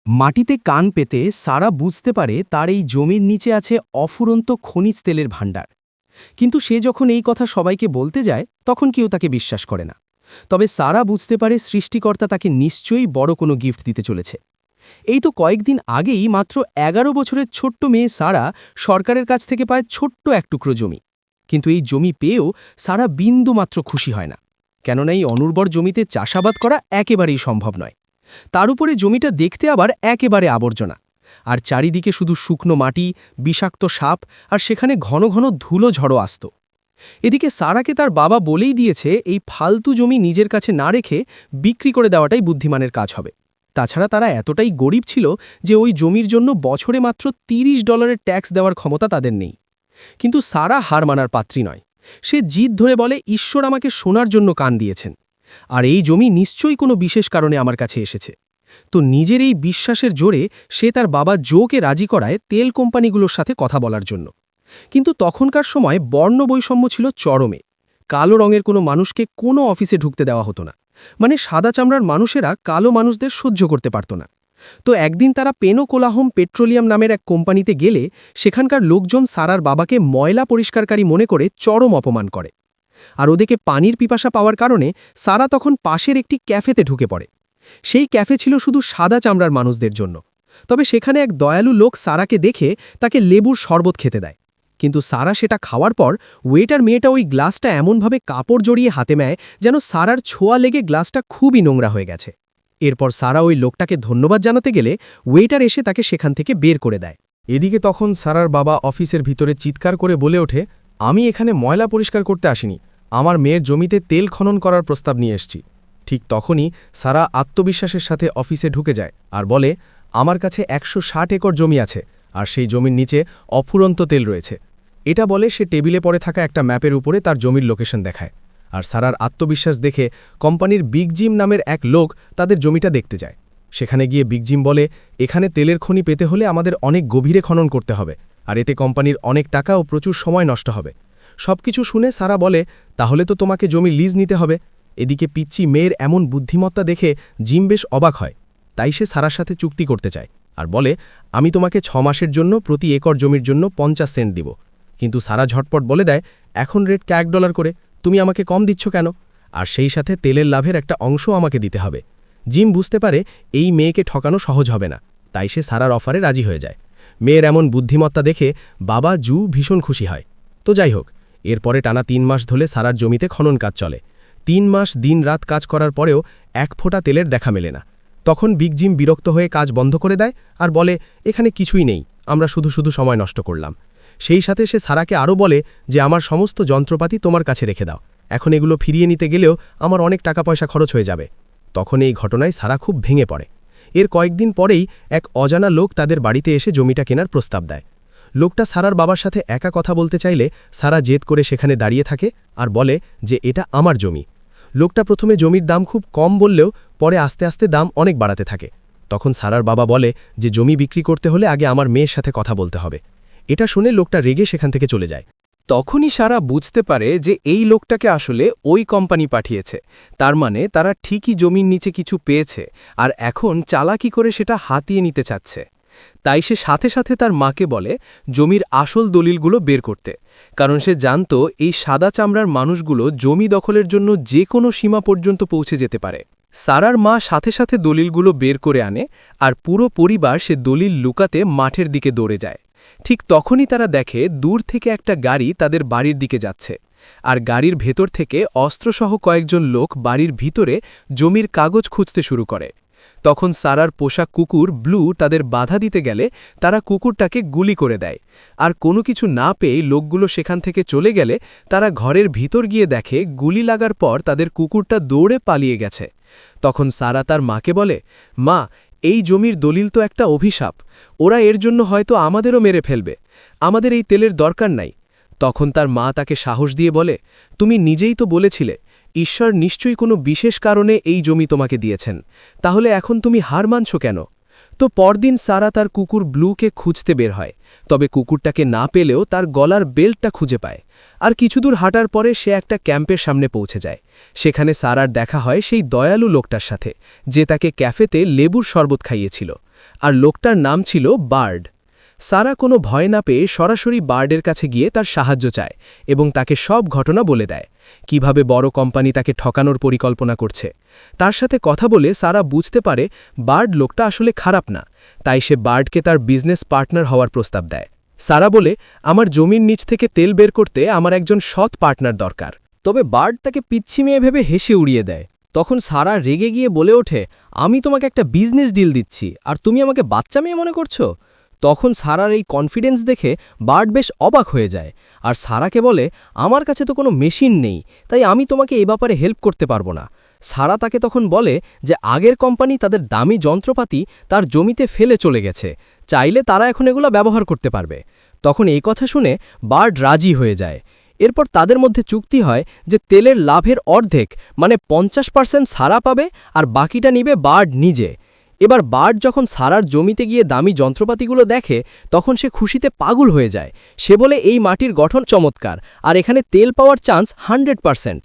মাটিতে কান পেতে সারা বুঝতে পারে তার এই জমির নিচে আছে অফুরন্ত খনিজ তেলের ভাণ্ডার। কিন্তু সে যখন এই কথা সবাইকে বলতে যায় তখন কেউ তাকে বিশ্বাস করে না। তবে সারা বুঝতে পারে সৃষ্টিকর্তা তাকে নিশ্চয়ই বড় কোনো গিফট দিতে চলেছে। এই তো কয়েকদিন আগেই মাত্র ১১ বছরের ছোট্ট মেয়ে সারা সরকারের কাছ থেকে পায় ছোট্ট এক টুকরো জমি। কিন্তু এই জমি পেয়েও সারা বিন্দুমাত্র খুশি হয় না, কেননা এই অনুর্বর জমিতে চাষাবাদ করা একেবারেই সম্ভব নয়। তার উপরে জমিটা দেখতে আবার একেবারে আবর্জনা, আর চারিদিকে শুধু শুকনো মাটি, বিষাক্ত সাপ, আর সেখানে ঘন ঘন ধুলো ঝড়ো আসত। এদিকে সারাকে তার বাবা বলেই দিয়েছে এই ফালতু জমি নিজের কাছে না রেখে বিক্রি করে দেওয়াটাই বুদ্ধিমানের কাজ হবে। তাছাড়া তারা এতটাই গরিব ছিল যে ওই জমির জন্য বছরে মাত্র $30 ট্যাক্স দেওয়ার ক্ষমতা তাদের নেই। কিন্তু সারা হার মানার পাত্রী নয়। সে জিদ ধরে বলে, ঈশ্বর আমাকে শোনার জন্য কান দিয়েছেন, আর এই জমি নিশ্চয়ই কোনো বিশেষ কারণে আমার কাছে এসেছে। তো নিজের এই বিশ্বাসের জোরে সে তার বাবা জোকে রাজি করায় তেল কোম্পানিগুলোর সাথে কথা বলার জন্য। কিন্তু তখনকার সময় বর্ণ বৈষম্য ছিল চরমে। কালো রঙের কোনো মানুষকে কোনো অফিসে ঢুকতে দেওয়া হতো না, মানে সাদা চামড়ার মানুষেরা কালো মানুষদের সহ্য করতে পারত না। তো একদিন তারা পেনোকোলাহোম পেট্রোলিয়াম নামের এক কোম্পানিতে গেলে সেখানকার লোকজন সারার বাবাকে ময়লা পরিষ্কারকারী মনে করে চরম অপমান করে। আর ওদিকে পানির পিপাসা পাওয়ার কারণে সারা তখন পাশের একটি ক্যাফেতে ঢুকে পড়ে। সেই ক্যাফে ছিল শুধু সাদা চামড়ার মানুষদের জন্য। তবে সেখানে এক দয়ালু লোক সারাকে দেখে তাকে লেবুর শরবত খেতে দেয়। কিন্তু সারা সেটা খাওয়ার পর ওয়েটার মেয়েটা ওই গ্লাসটা এমনভাবে কাপড় জড়িয়ে হাতে নেয় যেন সারার ছোঁয়া লেগে গ্লাসটা খুবই নোংরা হয়ে গেছে। এরপর সারা ওই লোকটাকে ধন্যবাদ জানাতে গেলে ওয়েটার এসে তাকে সেখান থেকে বের করে দেয়। এদিকে তখন সারার বাবা অফিসের ভিতরে চিৎকার করে বলে ওঠে, আমি এখানে ময়লা পরিষ্কার করতে আসিনি, আমার মেয়ের জমিতে তেল খনন করার প্রস্তাব নিয়ে এসছি। ঠিক তখনই সারা আত্মবিশ্বাসের সাথে অফিসে ঢুকে যায় আর বলে, আমার কাছে ১৬০ একর জমি আছে, আর সেই জমির নিচে অফুরন্ত তেল রয়েছে। এটা বলে সে টেবিলে পড়ে থাকা একটা ম্যাপের উপরে তার জমির লোকেশন দেখায়। আর সারার আত্মবিশ্বাস দেখে কোম্পানির বিগ জিম নামের এক লোক তাদের জমিটা দেখতে যায়। সেখানে গিয়ে বিগ জিম বলে, এখানে তেলের খনি পেতে হলে আমাদের অনেক গভীরে খনন করতে হবে, আর এতে কোম্পানির অনেক টাকা ও প্রচুর সময় নষ্ট হবে। সবকিছু শুনে সারা বলে, তাহলে তো তোমাকে জমি লিজ নিতে হবে। এদিকে পিচ্চি মেয়ের এমন বুদ্ধিমত্তা দেখে জিম বেশ অবাক হয়। তাই সে সারার সাথে চুক্তি করতে চায় আর বলে, আমি তোমাকে ৬ মাসের জন্য প্রতি একর জমির জন্য ৫০ সেন্ট দিব। কিন্তু সারা ঝটপট বলে দেয়, এখন রেট $1 করে, তুমি আমাকে কম দিচ্ছ কেন? আর সেই সাথে তেলের লাভের একটা অংশ আমাকে দিতে হবে। জিম বুঝতে পারে এই মেয়েকে ঠকানো সহজ হবে না, তাই সে সারার অফারে রাজি হয়ে যায়। মেয়ের এমন বুদ্ধিমত্তা দেখে বাবা জু ভীষণ খুশি হয়। তো যাই হোক, এরপরে টানা ৩ মাস ধরে সারার জমিতে খনন কাজ চলে। ৩ মাস দিন রাত কাজ করার পরেও এক ফোঁটা তেলের দেখা মেলে না। তখন বিগ জিম বিরক্ত হয়ে কাজ বন্ধ করে দেয় আর বলে, এখানে কিছুই নেই, আমরা শুধু শুধু সময় নষ্ট করলাম। সেই সাথে সে সারাকে আরও বলে যে আমার সমস্ত যন্ত্রপাতি তোমার কাছে রেখে দাও, এখন এগুলো ফিরিয়ে নিতে গেলেও আমার অনেক টাকা পয়সা খরচ হয়ে যাবে। তখন এই ঘটনায় সারা খুব ভেঙে পড়ে। এর কয়েকদিন পরেই এক অজানা লোক তাদের বাড়িতে এসে জমিটা কেনার প্রস্তাব দেয়। লোকটা সারার বাবার সাথে একা কথা বলতে চাইলে সারা জেদ করে সেখানে দাঁড়িয়ে থাকে আর বলে যে এটা আমার জমি। লোকটা প্রথমে জমির দাম খুব কম বললেও পরে আস্তে আস্তে দাম অনেক বাড়াতে থাকে। তখন সারার বাবা বলে যে জমি বিক্রি করতে হলে আগে আমার মেয়ের সাথে কথা বলতে হবে। এটা শুনে লোকটা রেগে সেখান থেকে চলে যায়। তখনই সারা বুঝতে পারে যে এই লোকটাকে আসলে ওই কোম্পানি পাঠিয়েছে। তার মানে তারা ঠিকই জমির নিচে কিছু পেয়েছে আর এখন চালাকি করে সেটা হাতিয়ে নিতে চাচ্ছে। তাই সে সাথে সাথে তার মাকে বলে জমির আসল দলিলগুলো বের করতে, কারণ সে জানত এই সাদা চামড়ার মানুষগুলো জমি দখলের জন্য যে কোনো সীমা পর্যন্ত পৌঁছে যেতে পারে। সারার মা সাথে সাথে দলিলগুলো বের করে আনে আর পুরো পরিবার সে দলিল লুকাতে মাঠের দিকে দৌড়ে যায়। ঠিক তখনই তারা দেখে দূর থেকে একটা গাড়ি তাদের বাড়ির দিকে যাচ্ছে, আর গাড়ির ভেতর থেকে অস্ত্রসহ কয়েকজন লোক বাড়ির ভিতরে জমির কাগজ খুঁজতে শুরু করে। তখন সারার পোষা কুকুর ব্লু তাদের বাধা দিতে গেলে তারা কুকুরটাকে গুলি করে দেয়। আর কোনো কিছু না পেয়ে লোকগুলো সেখান থেকে চলে গেলে তারা ঘরের ভিতর গিয়ে দেখে গুলি লাগার পর তাদের কুকুরটা দৌড়ে পালিয়ে গেছে। তখন সারা তার মাকে বলে, মা, এই জমির দলিল তো একটা অভিশাপ, ওরা এর জন্য হয়তো আমাদেরও মেরে ফেলবে, আমাদের এই তেলের দরকার নাই। তখন তার মা তাকে সাহস দিয়ে বলে, তুমি নিজেই তো বলেছিলে ঈশ্বর নিশ্চয়ই কোনো বিশেষ কারণে এই জমি তোমাকে দিয়েছেন, তাহলে এখন তুমি হার মানছ কেন? তো পরদিন সারা তার কুকুর ব্লুকে খুঁজতে বের হয়, তবে কুকুরটাকে না পেলেও তার গলার বেল্টটা খুঁজে পায়। আর কিছুদূর হাঁটার পরে সে একটা ক্যাম্পের সামনে পৌঁছে যায়। সেখানে সারার দেখা হয় সেই দয়ালু লোকটার সাথে, যে তাকে ক্যাফেতে লেবুর শরবত খাইয়েছিল। আর লোকটার নাম ছিল বার্ড। সারা কোনো ভয় না পেয়ে সরাসরি বার্ডের কাছে গিয়ে তার সাহায্য চায় এবং তাকে সব ঘটনা বলে দেয়, কিভাবে বড় কোম্পানি তাকে ঠকানোর পরিকল্পনা করছে। তার সাথে কথা বলে সারা বুঝতে পারে বার্ড লোকটা আসলে খারাপ না, তাই সে বার্ডকে তার বিজনেস পার্টনার হওয়ার প্রস্তাব দেয়। সারা বলে, আমার জমির নিচ থেকে তেল বের করতে আমার একজন সৎ পার্টনার দরকার। তবে বার্ড তাকে পিচ্ছি মেয়ে ভেবে হেসে উড়িয়ে দেয়। তখন সারা রেগে গিয়ে বলে ওঠে, আমি তোমাকে একটা বিজনেস ডিল দিচ্ছি আর তুমি আমাকে বাচ্চা মেয়ে মনে করছো? তখন সারার এই কনফিডেন্স দেখে বার্ড বেশ অবাক হয়ে যায় আর সারাকে বলে, আমার কাছে তো কোনো মেশিন নেই, তাই আমি তোমাকে এ ব্যাপারে হেল্প করতে পারবো না। সারা তাকে তখন বলে যে আগের কোম্পানি তাদের দামি যন্ত্রপাতি তার জমিতে ফেলে চলে গেছে, চাইলে তারা এখন এগুলো ব্যবহার করতে পারবে। তখন এই কথা শুনে বার্ড রাজি হয়ে যায়। এরপর তাদের মধ্যে চুক্তি হয় যে তেলের লাভের অর্ধেক মানে 50% সারা পাবে আর বাকিটা নিবে বার্ড নিজে। এবার বার্ড যখন সারার জমিতে গিয়ে দামি যন্ত্রপাতিগুলো দেখে তখন সে খুশিতে পাগল হয়ে যায়। সে বলে এই মাটির গঠন চমৎকার আর এখানে তেল পাওয়ার চান্স 100%।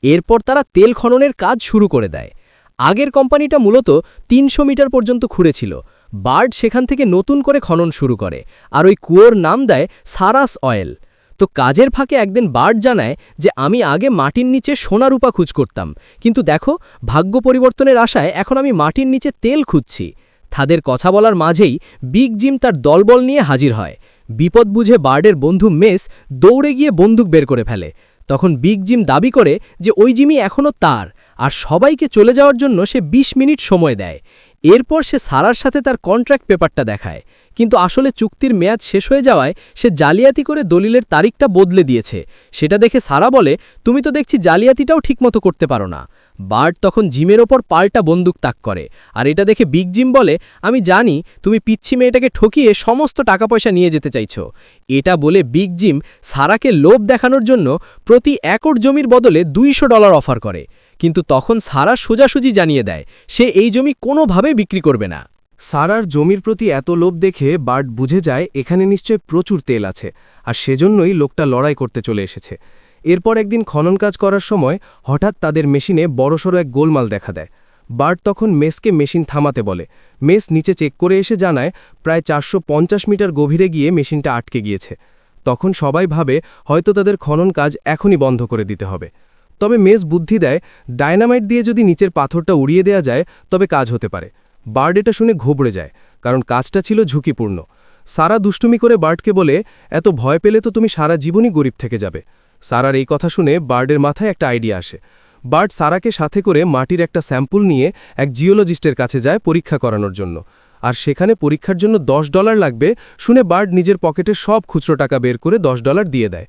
এরপর তারা তেল খননের কাজ শুরু করে দেয়। আগের কোম্পানিটা মূলত 300 মিটার পর্যন্ত খুঁড়েছিল। বার্ড সেখান থেকে নতুন করে খনন শুরু করে আর ওই কুয়োর নাম দেয় সারাস অয়েল। তো কাজের ফাঁকে একদিন বার্ড জানায় যে আমি আগে মাটির নিচে সোনা রূপা খুঁজ করতাম, কিন্তু দেখো ভাগ্য পরিবর্তনের আশায় এখন আমি মাটির নিচে তেল খুঁজছি। তাদের কথা বলার মাঝেই বিগ জিম তার দলবল নিয়ে হাজির হয়। বিপদ বুঝে বার্ডের বন্ধু মেস দৌড়ে গিয়ে বন্দুক বের করে ফেলে। তখন বিগ জিম দাবি করে যে ওই জিমি এখনও তার আর সবাইকে চলে যাওয়ার জন্য সে 20 মিনিট সময় দেয়। এরপর সে সারার সাথে তার কন্ট্রাক্ট পেপারটা দেখায়, কিন্তু আসলে চুক্তির মেয়াদ শেষ হয়ে যাওয়ায় সে জালিয়াতি করে দলিলের তারিখটা বদলে দিয়েছে। সেটা দেখে সারা বলে, তুমি তো দেখছি জালিয়াতিটাও ঠিকমতো করতে পারো না। বার্ড তখন জিমের ওপর পাল্টা বন্দুক তাক করে আর এটা দেখে বিগ জিম বলে, আমি জানি তুমি পিচ্ছি মেয়েটাকে ঠকিয়ে সমস্ত টাকা পয়সা নিয়ে যেতে চাইছো। এটা বলে বিগ জিম সারাকে লোভ দেখানোর জন্য প্রতি একর জমির বদলে $200 অফার করে, কিন্তু তখন সারা সোজাসুজি জানিয়ে দেয় সে এই জমি কোনোভাবে বিক্রি করবে না। সারার জমির প্রতি এত লোভ দেখে বার্ড বুঝে যায় এখানে নিশ্চয় প্রচুর তেল আছে, আর সেজন্যই লোকটা লড়াই করতে চলে এসেছে। এরপর একদিন খনন কাজ করার সময় হঠাৎ তাদের মেশিনে বড়সড় এক গোলমাল দেখা দেয়। বার্ড তখন মেসকে মেশিন থামাতে বলে। মেস নিচে চেক করে এসে জানায় প্রায় 450 মিটার গভীরে গিয়ে মেশিনটা আটকে গিয়েছে। তখন সবাই ভাবে হয়তো তাদের খনন কাজ এখনই বন্ধ করে দিতে হবে। তবে মেস বুদ্ধি দেয়, ডায়নামাইট দিয়ে যদি নিচের পাথরটা উড়িয়ে দেয়া যায় তবে কাজ হতে পারে। বার্ড এটা শুনে ঘুবড়ে যায়, কারণ কাজটা ছিল ঝুঁকিপূর্ণ। সারা দুষ্টুমি করে বার্ডকে বলে, এত ভয় পেলে তো তুমি সারা জীবনই গরিব থেকে যাবে। সারার এই কথা শুনে বার্ডের মাথায় একটা আইডিয়া আসে। বার্ড সারাকে সাথে করে মাটির একটা স্যাম্পল নিয়ে এক জিওলজিস্টের কাছে যায় পরীক্ষা করানোর জন্য। আর সেখানে পরীক্ষার জন্য $10 লাগবে শুনে বার্ড নিজের পকেটের সব খুচরো টাকা বের করে $10 দিয়ে দেয়।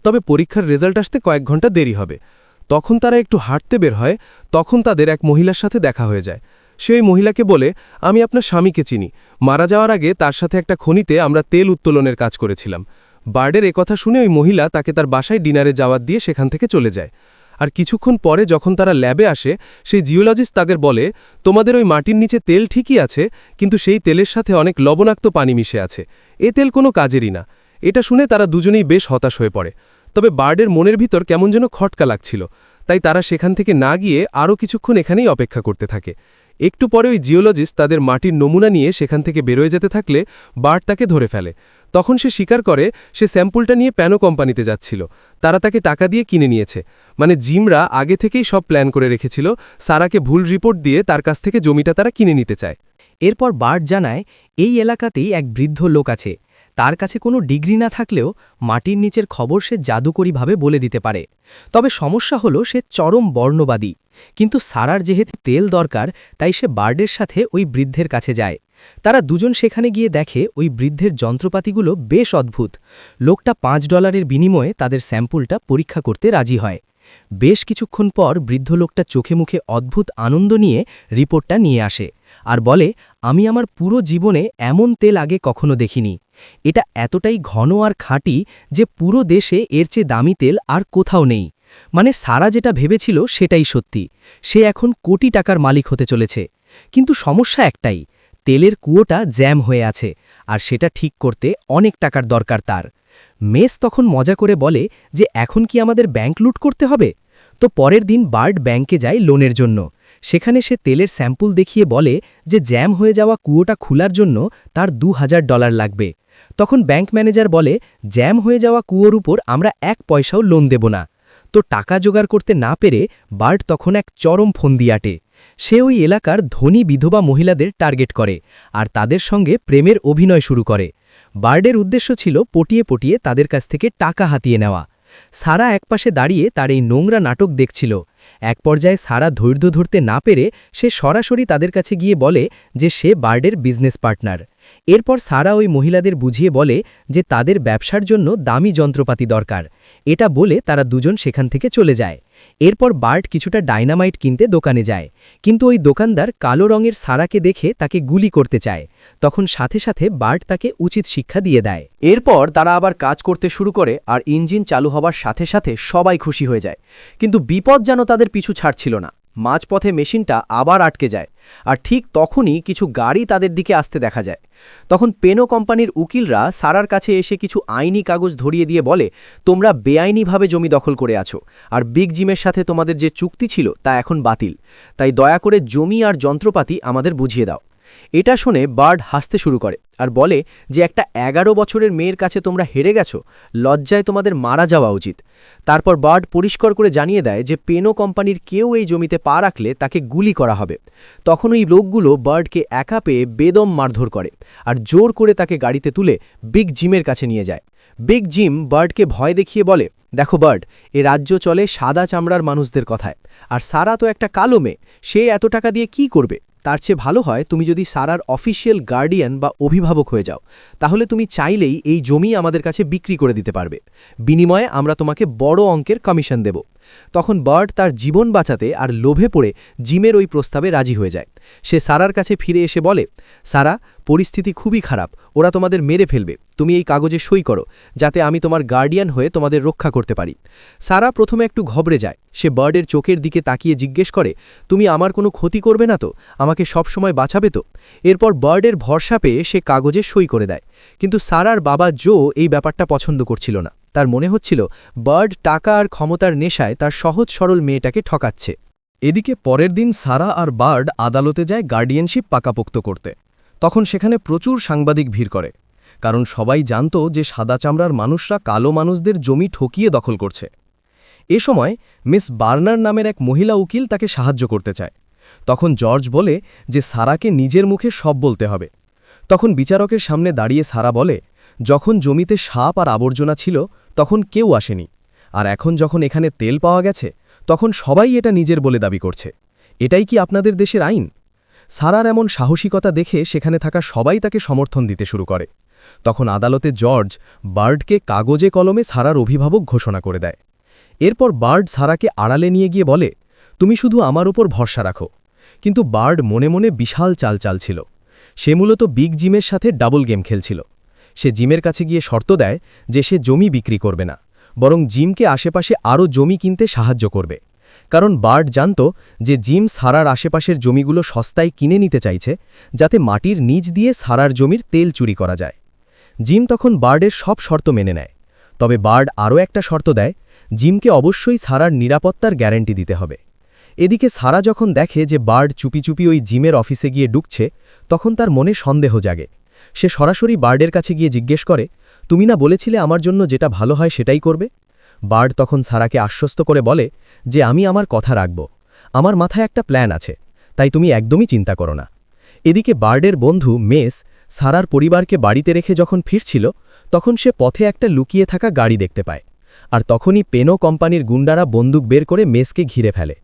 তবে পরীক্ষার রেজাল্ট আসতে কয়েক ঘন্টা দেরি হবে। তখন তারা একটু হাঁটতে বের হয়, তখন তাদের এক মহিলার সাথে দেখা হয়ে যায়। সে ওই মহিলাকে বলে, আমি আপনার স্বামীকে চিনি, মারা যাওয়ার আগে তার সাথে একটা খনিতে আমরা তেল উত্তোলনের কাজ করেছিলাম। বার্ডের একথা শুনে ওই মহিলা তাকে তার বাসায় ডিনারে যাওয়ার দিয়ে সেখান থেকে চলে যায়। আর কিছুক্ষণ পরে যখন তারা ল্যাবে আসে, সেই জিওলজিস্ট তাদের বলে, তোমাদের ওই মাটির নিচে তেল ঠিকই আছে, কিন্তু সেই তেলের সাথে অনেক লবণাক্ত পানি মিশে আছে, এ তেল কোনো কাজেরই না। এটা শুনে তারা দুজনেই বেশ হতাশ হয়ে পড়ে। তবে বার্ডের মনের ভিতর কেমন যেন খটকা লাগছিল, তাই তারা সেখান থেকে না গিয়ে আরও কিছুক্ষণ এখানেই অপেক্ষা করতে থাকে। একটু পরে ওই জিওলজিস্ট তাদের মাটির নমুনা নিয়ে সেখান থেকে বেরোয় যেতে থাকলে বার্ড তাকে ধরে ফেলে। তখন সে স্বীকার করে সে স্যাম্পলটা নিয়ে প্যানো কোম্পানিতে যাচ্ছিল। তারা তাকে টাকা দিয়ে কিনে নিয়েছে, মানে জিমরা আগে থেকেই সব প্ল্যান করে রেখেছিল, সারাকে ভুল রিপোর্ট দিয়ে তার কাছ থেকে জমিটা তারা কিনে নিতে চায়। এরপর বার্ড জানায় এই এলাকাতেই এক বৃদ্ধ লোক আছে, তার কাছে কোনো ডিগ্রি না থাকলেও মাটির নিচের খবর সে জাদুকরীভাবে বলে দিতে পারে। তবে সমস্যা হলো সে চরম বর্ণবাদী, কিন্তু সারার যেহেতু তেল দরকার তাই সে বার্ডের সাথে ওই বৃদ্ধের কাছে যায়। তারা দুজন সেখানে গিয়ে দেখে ওই বৃদ্ধের যন্ত্রপাতিগুলো বেশ অদ্ভুত। লোকটা $5 বিনিময়ে তাদের স্যাম্পলটা পরীক্ষা করতে রাজি হয়। বেশ কিছুক্ষণ পর বৃদ্ধ লোকটা চোখে মুখে অদ্ভুত আনন্দ নিয়ে রিপোর্টটা নিয়ে আসে আর বলে, আমি আমার পুরো জীবনে এমন তেল আগে কখনো দেখিনি। এটা এতটাই ঘন আর খাঁটি যে পুরো দেশে এর চেয়ে দামি তেল আর কোথাও নেই। মানে সারা যেটা ভেবেছিল সেটাই সত্যি, সে এখন কোটি টাকার মালিক হতে চলেছে। কিন্তু সমস্যা একটাই, তেলের কুয়োটা জ্যাম হয়ে আছে আর সেটা ঠিক করতে অনেক টাকার দরকার তার। মেস তখন মজা করে বলে যে এখন কি আমাদের ব্যাংক লুট করতে হবে? তো পরের দিন বার্ড ব্যাংকে যায় লোনের জন্য। সেখানে সে তেলের স্যাম্পল দেখিয়ে বলে যে জ্যাম হয়ে যাওয়া কুয়োটা খোলার জন্য তার $2000 লাগবে। তখন ব্যাংক ম্যানেজার বলে, জ্যাম হয়ে যাওয়া কুয়োর উপর আমরা 1 পয়সাও লোন দেব না। তো টাকা জোগাড় করতে না পেরে বার্ট তখন এক চরম ফন্দি আটে। সে ওই এলাকার ধনী বিধবা মহিলাদের টার্গেট করে আর তাদের সঙ্গে প্রেমের অভিনয় শুরু করে। বার্ডের উদ্দেশ্য ছিল পটিয়ে পটিয়ে তাদের কাছ থেকে টাকা হাতিয়ে নেওয়া। সারা একপাশে দাঁড়িয়ে তার এই নোংরা নাটক দেখছিল। এক পর্যায়ে সারা ধৈর্য ধরতে না পেরে সে সরাসরি তাদের কাছে গিয়ে বলে যে সে বার্ডের বিজনেস পার্টনার। এরপর সারা ওই মহিলাদের বুঝিয়ে বলে যে তাদের ব্যবসার জন্য দামি যন্ত্রপাতি দরকার। এটা বলে তারা দুজন সেখান থেকে চলে যায়। এরপর বার্ট কিছুটা ডাইনামাইট কিনতে দোকানে যায়, কিন্তু ওই দোকানদার কালো রঙের সারাকে দেখে তাকে গুলি করতে চায়। তখন সাথে সাথে বার্ট তাকে উচিত শিক্ষা দিয়ে দেয়। এরপর তারা আবার কাজ করতে শুরু করে আর ইঞ্জিন চালু হবার সাথে সাথে সবাই খুশি হয়ে যায়। কিন্তু বিপদ যেন তাদের পিছু ছাড়ছিল না। মাঝপথে মেশিনটা আবার আটকে যায়, আর ঠিক তখনই কিছু গাড়ি তাদের দিকে আসতে দেখা যায়। তখন পেনো কোম্পানির উকিলরা সারার কাছে এসে কিছু আইনি কাগজ ধরিয়ে দিয়ে বলে, তোমরা বেআইনিভাবে জমি দখল করে আছো, আর বিগ জিমের সাথে তোমাদের যে চুক্তি ছিল তা এখন বাতিল। তাই দয়া করে জমি আর যন্ত্রপাতি আমাদের বুঝিয়ে দাও। এটা শুনে বার্ড হাসতে শুরু করে আর বলে যে একটা 11 বছরের মেয়ের কাছে তোমরা হেরে গেছো, লজ্জায় তোমাদের মারা যাওয়া উচিত। তারপর বার্ড পরিষ্কার করে জানিয়ে দেয় যে পেনো কোম্পানির কেউ এই জমিতে পা রাখলে তাকে গুলি করা হবে। তখন ওই লোকগুলো বার্ডকে একা পেয়ে বেদম মারধর করে আর জোর করে তাকে গাড়িতে তুলে বিগ জিমের কাছে নিয়ে যায়। বিগ জিম বার্ডকে ভয় দেখিয়ে বলে, দেখো বার্ড, এ রাজ্য চলে সাদা চামড়ার মানুষদের কথায়, আর সারা তো একটা কালো মেয়ে, সে এত টাকা দিয়ে কি করবে? তার চেয়ে ভালো হয় তুমি যদি সারার অফিসিয়াল গার্ডিয়ান বা অভিভাবক হয়ে যাও, তাহলে তুমি চাইলেই এই জমি আমাদের কাছে বিক্রি করে দিতে পারবে। বিনিময়ে আমরা তোমাকে বড় অঙ্কের কমিশন দেব। তখন বার্ড তার জীবন বাঁচাতে আর লোভে পড়ে জিমের ওই প্রস্তাবে রাজি হয়ে যায়। সে সারার কাছে ফিরে এসে বলে, সারা, পরিস্থিতি খুবই খারাপ, ওরা তোমাদের মেরে ফেলবে, তুমি এই কাগজে সই করো যাতে আমি তোমার গার্ডিয়ান হয়ে তোমাদের রক্ষা করতে পারি। সারা প্রথমে একটু ঘবড়ে যায়। সে বার্ডের চোখের দিকে তাকিয়ে জিজ্ঞেস করে, তুমি আমার কোনো ক্ষতি করবে না তো? আমাকে সবসময় বাঁচাবে তো? এরপর বার্ডের ভরসা পেয়ে সে কাগজে সই করে দেয়। কিন্তু সারার বাবা জো এই ব্যাপারটা পছন্দ করছিল না। তার মনে হচ্ছিল বার্ড টাকা আর ক্ষমতার নেশায় তার সহজ সরল মেয়েটাকে ঠকাচ্ছে। এদিকে পরের দিন সারা আর বার্ড আদালতে যায় গার্ডিয়ানশিপ পাকাপোক্ত করতে। তখন সেখানে প্রচুর সাংবাদিক ভিড় করে, কারণ সবাই জানত যে সাদা চামড়ার মানুষরা কালো মানুষদের জমি ঠকিয়ে দখল করছে। এ সময় মিস বার্নার নামের এক মহিলা উকিল তাকে সাহায্য করতে চায়। তখন জর্জ বলে যে সারাকে নিজের মুখে সব বলতে হবে। তখন বিচারকের সামনে দাঁড়িয়ে সারা বলে, যখন জমিতে সাপ আর আবর্জনা ছিল তখন কেউ আসেনি, আর এখন যখন এখানে তেল পাওয়া গেছে তখন সবাই এটা নিজের বলে দাবি করছে। এটাই কি আপনাদের দেশের আইন? সারার এমন সাহসিকতা দেখে সেখানে থাকা সবাই তাকে সমর্থন দিতে শুরু করে। তখন আদালতে জর্জ বার্ডকে কাগজে কলমে সারার অভিভাবক ঘোষণা করে দেয়। এরপর বার্ড সারাকে আড়ালে নিয়ে গিয়ে বলে, তুমি শুধু আমার উপর ভরসা রাখো। কিন্তু বার্ড মনে মনে বিশাল চাল চালছিল। সে মূলত বিগ জিমের সাথে ডাবল গেম খেলছিল। সে জিমের কাছে গিয়ে শর্ত দেয় যে সে জমি বিক্রি করবে না, বরং জিমকে আশেপাশে আরও জমি কিনতে সাহায্য করবে। কারণ বার্ড জানত যে জিম সারার আশেপাশের জমিগুলো সস্তায় কিনে নিতে চাইছে, যাতে মাটির নিচ দিয়ে সারার জমির তেল চুরি করা যায়। জিম তখন বার্ডের সব শর্ত মেনে নেয়। তবে বার্ড আরও একটা শর্ত দেয়, জিমকে অবশ্যই সারার নিরাপত্তার গ্যারান্টি দিতে হবে। এদিকে সারা যখন দেখে যে বার্ড চুপি চুপি ওই জিমের অফিসে গিয়ে ঢুকছে, তখন তার মনে সন্দেহ জাগে। সে সরাসরি বার্ডের কাছে গিয়ে জিজ্ঞেস করে, তুমি না বলেছিলে আমার জন্য যেটা ভালো হয় সেটাই করবে? বার্ড তখন সারাকে আশ্বস্ত করে বলে যে আমি আমার কথা রাখব, আমার মাথায় একটা প্ল্যান আছে, তাই তুমি একদমই চিন্তা করো না। এদিকে বার্ডের বন্ধু মেস সারার পরিবারকে বাড়িতে রেখে যখন ফিরছিল, তখন সে পথে একটা লুকিয়ে থাকা গাড়ি দেখতে পায়। আর তখনই পেনো কোম্পানির গুন্ডারা বন্দুক বের করে মেসকে ঘিরে ফেলে।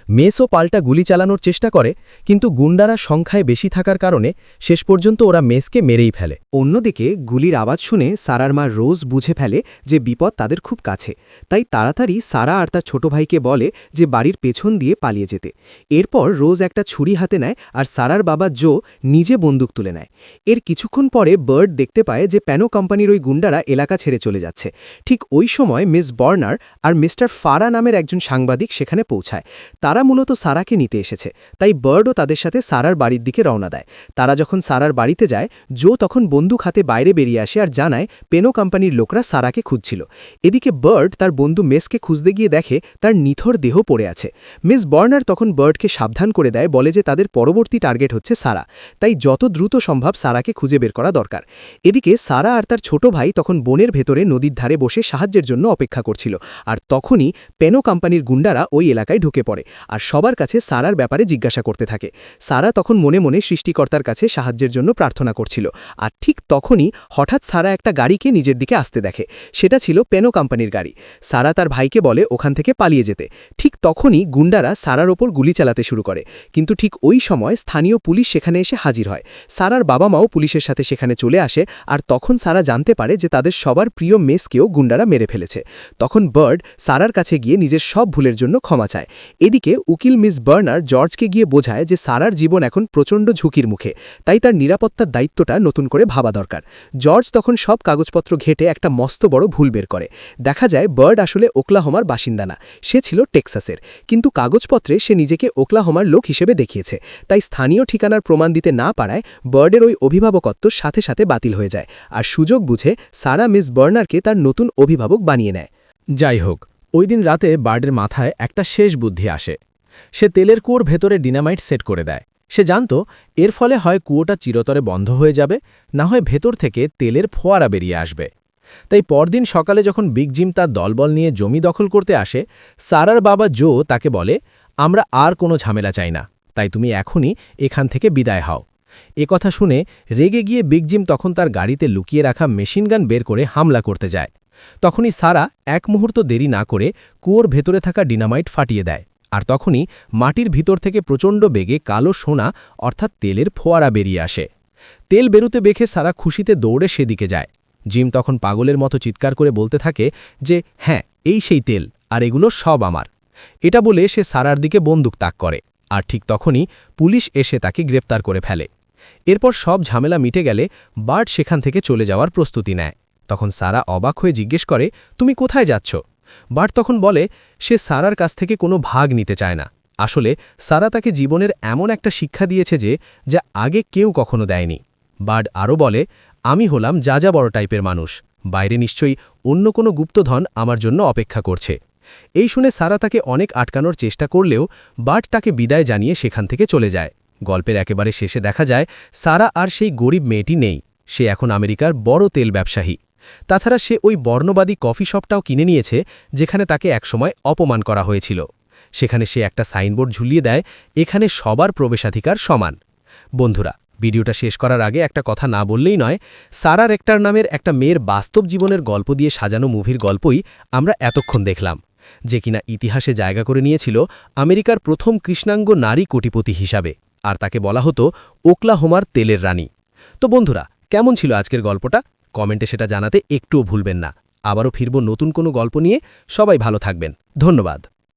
মেসও পাল্টা গুলি চালানোর চেষ্টা করে, কিন্তু গুন্ডারা সংখ্যায় বেশি থাকার কারণে শেষ পর্যন্ত ওরা মেসকে মেরেই ফেলে। অন্যদিকে গুলির আওয়াজ শুনে সারার মা রোজ বুঝে ফেলে যে বিপদ তাদের খুব কাছে। তাই তাড়াতাড়ি সারা আর তার ছোট ভাইকে বলে যে বাড়ির পেছন দিয়ে পালিয়ে যেতে। এরপর রোজ একটা ছুরি হাতে নেয় আর সারার বাবা জো নিজে বন্দুক তুলে নেয়। এর কিছুক্ষণ পরে বার্ড দেখতে পায় যে প্যানো কোম্পানির ওই গুন্ডারা এলাকা ছেড়ে চলে যাচ্ছে। ঠিক ওই সময় মিস বার্নার আর মিস্টার ফারা নামের একজন সাংবাদিক সেখানে পৌঁছায়। তারা মূলত সারাকে নিতে এসেছে, তাই বার্ডও তাদের সাথে সারার বাড়ির দিকে রওনা দেয়। তারা যখন সারার বাড়িতে যায়, জো তখন বন্দুক হাতে বাইরে বেরিয়ে আসে আর জানায় পেনো কোম্পানির লোকরা সারাকে খুঁজছিল। এদিকে বার্ড তার বন্ধু মেসকে খুঁজতে গিয়ে দেখে তার নিথর দেহ পড়ে আছে। মিস বার্নার তখন বার্ডকে সাবধান করে দেয়, বলে যে তাদের পরবর্তী টার্গেট হচ্ছে সারা, তাই যত দ্রুত সম্ভব সারাকে খুঁজে বের করা দরকার। এদিকে সারা আর তার ছোট ভাই তখন বনের ভেতরে নদীর ধারে বসে সাহায্যের জন্য অপেক্ষা করছিল, আর তখনই পেনো কোম্পানির গুন্ডারা ওই এলাকায় ঢুকে পড়ে আর সবার কাছে সারার ব্যাপারে জিজ্ঞাসা করতে থাকে। সারা তখন মনে মনে সৃষ্টিকর্তার কাছে সাহায্যের জন্য প্রার্থনা করছিল, আর ঠিক তখনই হঠাৎ সারা একটা গাড়িকে নিজের দিকে আসতে দেখে। সেটা ছিল পেনো কোম্পানির গাড়ি। সারা তার ভাইকে বলে ওখান থেকে পালিয়ে যেতে। ঠিক তখনই গুন্ডারা সারার ওপর গুলি চালাতে শুরু করে, কিন্তু ঠিক ওই সময় স্থানীয় পুলিশ সেখানে এসে হাজির হয়। সারার বাবা মাও পুলিশের সাথে সেখানে চলে আসে, আর তখন সারা জানতে পারে যে তাদের সবার প্রিয় মেসকেও গুন্ডারা মেরে ফেলেছে। তখন বার্ড সারার কাছে গিয়ে নিজের সব ভুলের জন্য ক্ষমা চায়। এদিকে উকিল মিস বার্নার জর্জকে গিয়ে বোঝায় যে সারার জীবন এখন প্রচণ্ড ঝুঁকির মুখে, তাই তার নিরাপত্তার দায়িত্বটা নতুন করে ভাবা দরকার। জর্জ তখন সব কাগজপত্র ঘেটে একটা মস্ত বড় ভুল বের করে। দেখা যায় বার্ড আসলে ওকলাহোমার বাসিন্দা না, সে ছিল টেক্সাসের, কিন্তু কাগজপত্রে সে নিজেকে ওকলাহোমার লোক হিসেবে দেখিয়েছে। তাই স্থানীয় ঠিকানার প্রমাণ দিতে না পারায় বার্ডের ওই অভিভাবকত্ব সাথে সাথে বাতিল হয়ে যায়, আর সুযোগ বুঝে সারা মিস বার্নারকে তার নতুন অভিভাবক বানিয়ে নেয়। যাই হোক, ওই দিন রাতে বার্ডের মাথায় একটা শেষ বুদ্ধি আসে। সে তেলের কুয়োর ভেতরে ডিনামাইট সেট করে দেয়। সে জানত এর ফলে হয় কুয়োটা চিরতরে বন্ধ হয়ে যাবে, না হয় ভেতর থেকে তেলের ফোয়ারা বেরিয়ে আসবে। তাই পরদিন সকালে যখন বিগ জিম তার দলবল নিয়ে জমি দখল করতে আসে, সারার বাবা জো তাকে বলে, আমরা আর কোনো ঝামেলা চাই না, তাই তুমি এখনই এখান থেকে বিদায় হও। কথা শুনে রেগে গিয়ে বিগ জিম তখন তার গাড়িতে লুকিয়ে রাখা মেশিনগান বের করে হামলা করতে যায়। তখনই সারা এক মুহূর্ত দেরি না করে কুয়োর ভেতরে থাকা ডিনামাইট ফাটিয়ে দেয়, আর তখনই মাটির ভিতর থেকে প্রচণ্ড বেগে কালো সোনা অর্থাৎ তেলের ফোয়ারা বেরিয়ে আসে। তেল বেরোতে দেখে সারা খুশিতে দৌড়ে সেদিকে যায়। জিম তখন পাগলের মতো চিৎকার করে বলতে থাকে যে হ্যাঁ, এই সেই তেল, আর এগুলো সব আমার। এটা বলে সে সারার দিকে বন্দুক তাক করে, আর ঠিক তখনই পুলিশ এসে তাকে গ্রেপ্তার করে ফেলে। এরপর সব ঝামেলা মিটে গেলে বার্ড সেখান থেকে চলে যাওয়ার প্রস্তুতি নেয়। তখন সারা অবাক হয়ে জিজ্ঞেস করে, তুমি কোথায় যাচ্ছ? বার্ড তখন বলে সে সারার কাছ থেকে কোনো ভাগ নিতে চায় না। আসলে সারা তাকে জীবনের এমন একটা শিক্ষা দিয়েছে যা আগে কেউ কখনো দেয়নি। বার্ড আরও বলে, আমি হলাম যা বড় টাইপের মানুষ, বাইরে নিশ্চয়ই অন্য কোনো গুপ্তধন আমার জন্য অপেক্ষা করছে। এই শুনে সারা তাকে অনেক আটকানোর চেষ্টা করলেও বার্ড তাকে বিদায় জানিয়ে সেখান থেকে চলে যায়। গল্পের একেবারে শেষে দেখা যায় সারা আর সেই গরিব মেয়েটি নেই, সে এখন আমেরিকার বড় তেল ব্যবসায়ী। তাছাড়া সে ওই বর্ণবাদী কফি শপটাও কিনে নিয়েছে যেখানে তাকে একসময় অপমান করা হয়েছিল। সেখানে সে একটা সাইনবোর্ড ঝুলিয়ে দেয়, এখানে সবার প্রবেশাধিকার সমান। বন্ধুরা, ভিডিওটা শেষ করার আগে একটা কথা না বললেই নয়, সারা রেক্টার নামের একটা মেয়ের বাস্তব জীবনের গল্প দিয়ে সাজানো মুভির গল্পই আমরা এতক্ষণ দেখলাম, যে কিনা ইতিহাসে জায়গা করে নিয়েছিল আমেরিকার প্রথম কৃষ্ণাঙ্গ নারী কোটিপতি হিসাবে, আর তাকে বলা হতো ওকলাহোমার তেলের রানী। তো বন্ধুরা, কেমন ছিল আজকের গল্পটা? কমেন্টে সেটা জানাতে একটুও ভুলবেন না। আবারও ফিরব নতুন কোনো গল্প নিয়ে। সবাই ভালো থাকবেন। ধন্যবাদ।